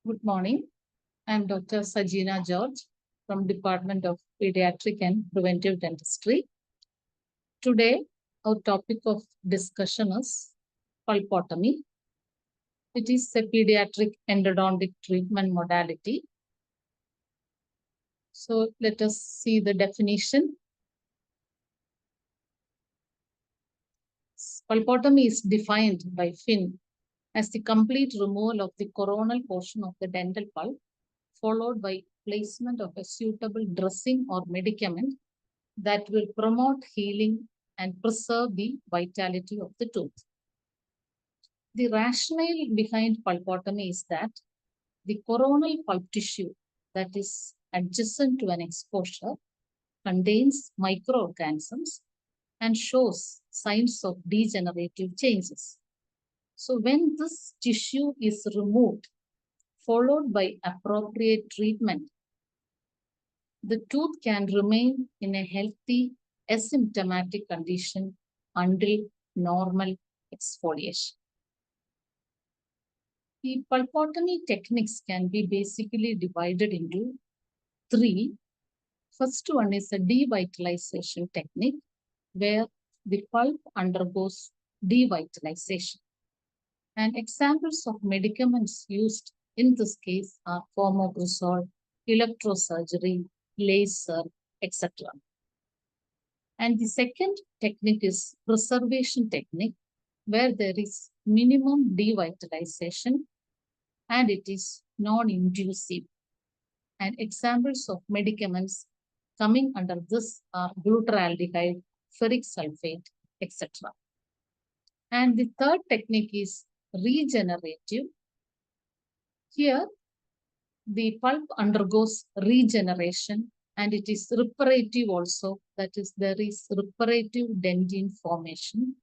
Good morning. I'm Dr. Sageena George from Department of Pediatric and Preventive Dentistry. Today, our topic of discussion is pulpotomy. It is a pediatric endodontic treatment modality. So let us see the definition. Pulpotomy is defined by Finn as the complete removal of the coronal portion of the dental pulp, followed by placement of a suitable dressing or medicament that will promote healing and preserve the vitality of the tooth. The rationale behind pulpotomy is that the coronal pulp tissue that is adjacent to an exposure contains microorganisms and shows signs of degenerative changes. So when this tissue is removed, followed by appropriate treatment, the tooth can remain in a healthy, asymptomatic condition until normal exfoliation. The pulpotomy techniques can be basically divided into three. First one is a devitalization technique, where the pulp undergoes devitalization. And examples of medicaments used in this case are formecresol, electrosurgery, laser, etc. And the second technique is preservation technique, where there is minimum devitalization and it is non-inducive. And examples of medicaments coming under this are glutaraldehyde, ferric sulfate, etc. And the third technique is regenerative. Here, the pulp undergoes regeneration and it is reparative also. That is, there is reparative dentine formation.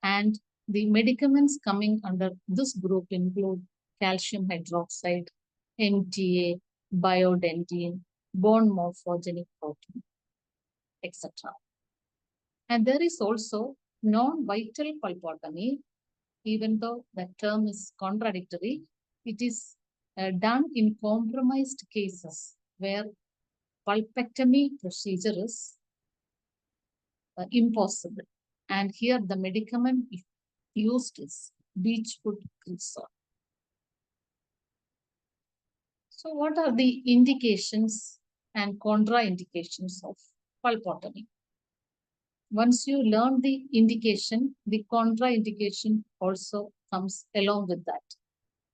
And the medicaments coming under this group include calcium hydroxide, MTA, biodentine, bone morphogenic protein, etc. And there is also non-vital pulpotomy. Even though the term is contradictory, it is done in compromised cases where pulpectomy procedure is impossible. And here the medicament used is beechwood creosote. So what are the indications and contraindications of pulpotomy? Once you learn the indication, the contraindication also comes along with that.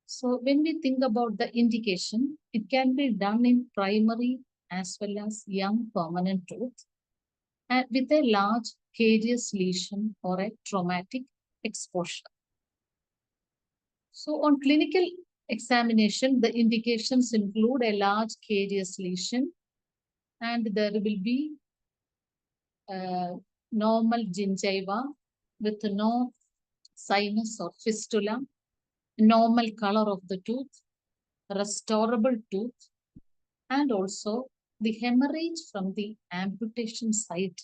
So when we think about the indication, it can be done in primary as well as young permanent tooth and with a large carious lesion or a traumatic exposure. So on clinical examination, the indications include a large carious lesion and there will be normal gingiva with no sinus or fistula, normal color of the tooth, restorable tooth, and also the hemorrhage from the amputation site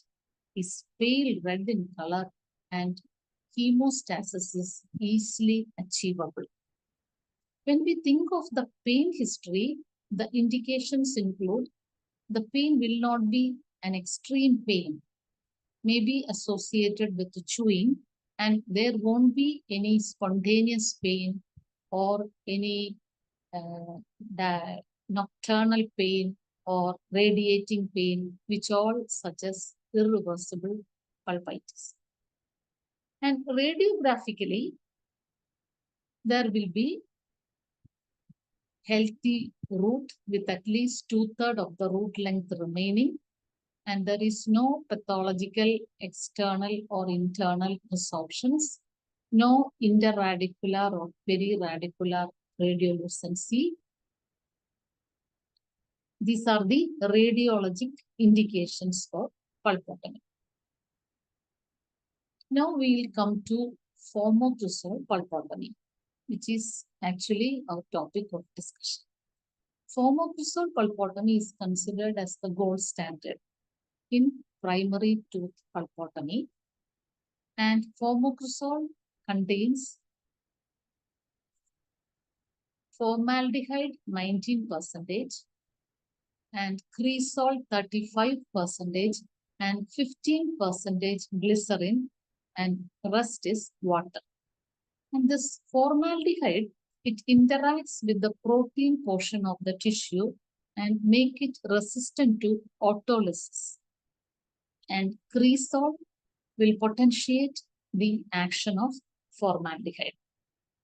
is pale red in color and hemostasis is easily achievable. When we think of the pain history, the indications include the pain will not be an extreme pain, may be associated with chewing, and there won't be any spontaneous pain or any nocturnal pain or radiating pain, which all suggest irreversible pulpitis. And radiographically, there will be healthy root with at least 2/3 of the root length remaining, and there is no pathological external or internal resorptions, no interradicular or periradicular radiolucency. These are the radiologic indications for pulpotomy. Now we will come to Formecresol pulpotomy, which is actually our topic of discussion. Formecresol pulpotomy is considered as the gold standard in primary tooth pulpotomy, and Formecresol contains formaldehyde 19%, and cresol 35%, and 15% glycerin, and rest is water. And this formaldehyde, it interacts with the protein portion of the tissue and make it resistant to autolysis. And cresol will potentiate the action of formaldehyde.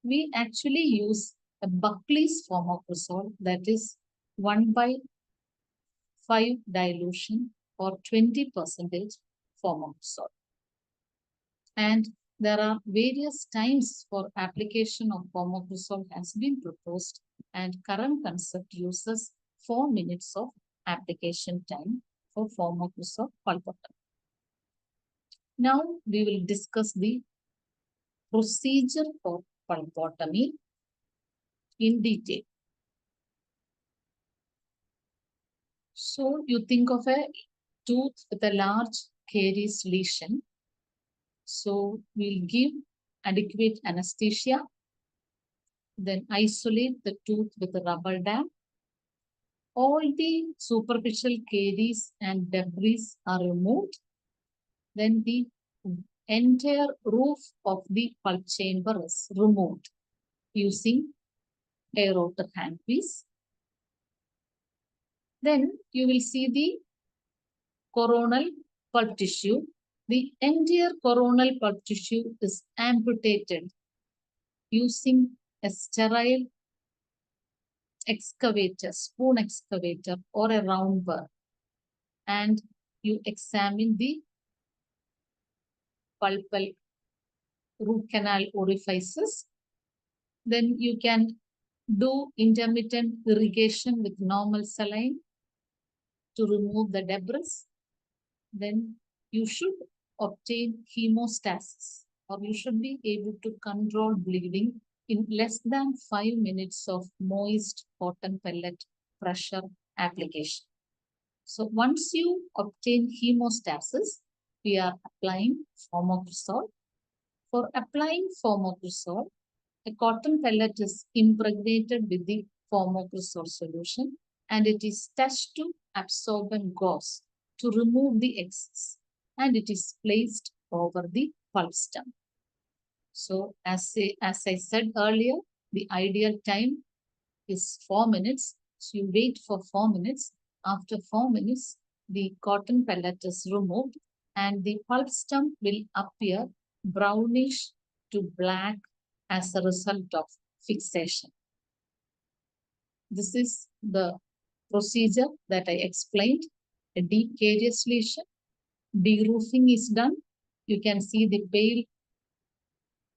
We actually use a Buckley's formocresol, that is 1/5 dilution or 20% formocresol. And there are various times for application of formocresol has been proposed, and current concept uses 4 minutes of application time for Formecresol Pulpotomy. Now we will discuss the procedure for pulpotomy in detail. So you think of a tooth with a large caries lesion. So we'll give adequate anesthesia, then isolate the tooth with a rubber dam. All the superficial caries and debris are removed. Then the entire roof of the pulp chamber is removed using a rotor handpiece. Then you will see the coronal pulp tissue. The entire coronal pulp tissue is amputated using a sterile excavator, spoon excavator, or a round burr. And you examine the pulpal root canal orifices. Then you can do intermittent irrigation with normal saline to remove the debris. Then you should obtain hemostasis, or you should be able to control bleeding in less than 5 minutes of moist cotton pellet pressure application. So once you obtain hemostasis, we are applying formocresol. For applying formocresol, a cotton pellet is impregnated with the formocresol solution, and it is touched to absorbent gauze to remove the excess, and it is placed over the pulp stem. So as I said earlier, the ideal time is 4 minutes. So you wait for 4 minutes. After 4 minutes, the cotton pellet is removed and the pulp stem will appear brownish to black as a result of fixation. This is the procedure that I explained. A deep carious lesion, deroofing is done. You can see the pale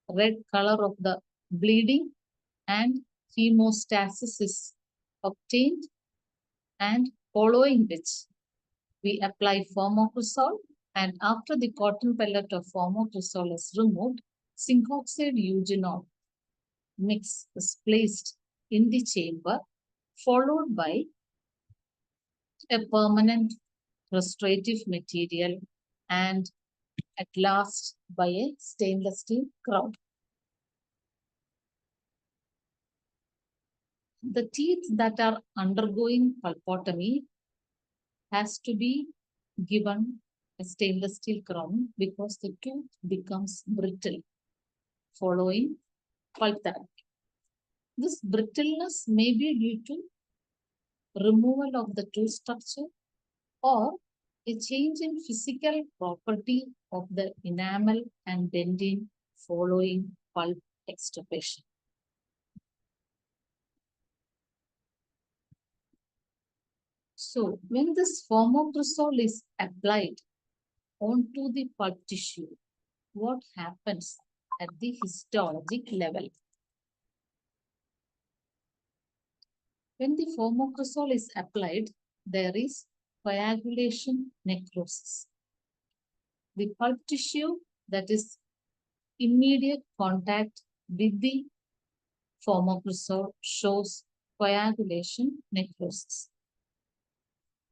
red color of the bleeding, and hemostasis is obtained, and following which we apply formocresol, and after the cotton pellet of formocresol is removed, zinc oxide eugenol mix is placed in the chamber, followed by a permanent restorative material, and at last by a stainless steel crown. The teeth that are undergoing pulpotomy has to be given a stainless steel crown because the tooth becomes brittle following pulp therapy. This brittleness may be due to removal of the tooth structure or a change in physical property of the enamel and dentine following pulp extirpation. So when this formocresol is applied onto the pulp tissue, what happens at the histologic level? When the formocresol is applied, there is coagulation necrosis. The pulp tissue that is immediate contact with the formocresol shows coagulation necrosis.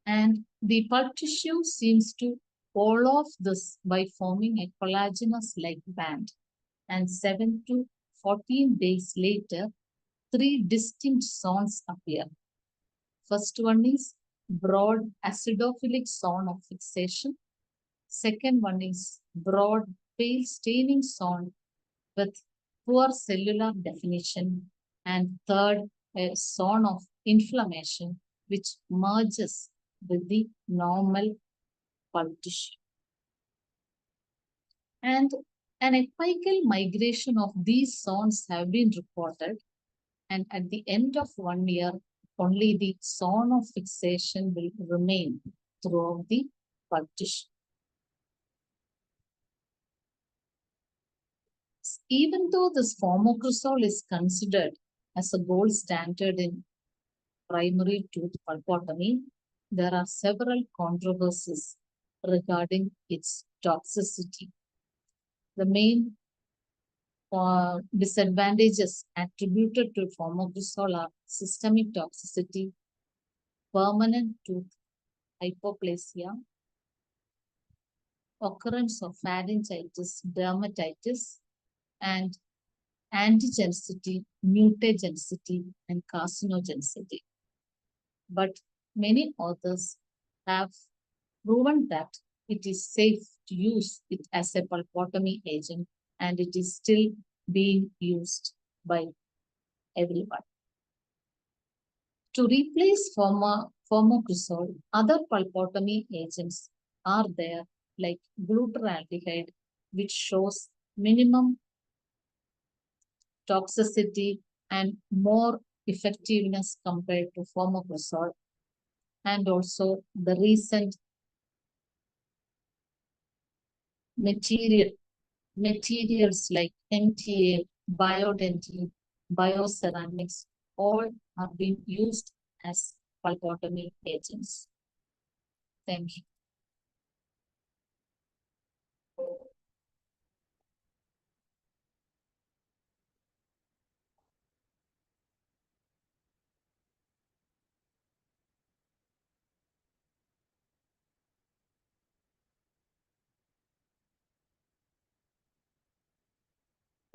And the pulp tissue seems to fall off this by forming a collagenous-like band. And 7 to 14 days later, three distinct zones appear. First one is broad acidophilic zone of fixation. Second one is broad pale staining zone with poor cellular definition. And third, a zone of inflammation which merges with the normal pulp tissue. And an apical migration of these zones have been reported, and at the end of 1 year, only the zone of fixation will remain throughout the pulp tissue. Even though this formocresol is considered as a gold standard in primary tooth pulpotomy, there are several controversies regarding its toxicity. The main disadvantages attributed to formocresol are systemic toxicity, permanent tooth hypoplasia, occurrence of pharyngitis, dermatitis, and antigenicity, mutagenicity, and carcinogenicity. But many authors have proven that it is safe to use it as a pulpotomy agent, and it is still being used by everyone. To replace formocresol, other pulpotomy agents are there, like glutaraldehyde, which shows minimum toxicity and more effectiveness compared to formocresol, and also the recent materials like MTA, biodental, bioceramics, all are being used as pulpotomy agents. Thank you.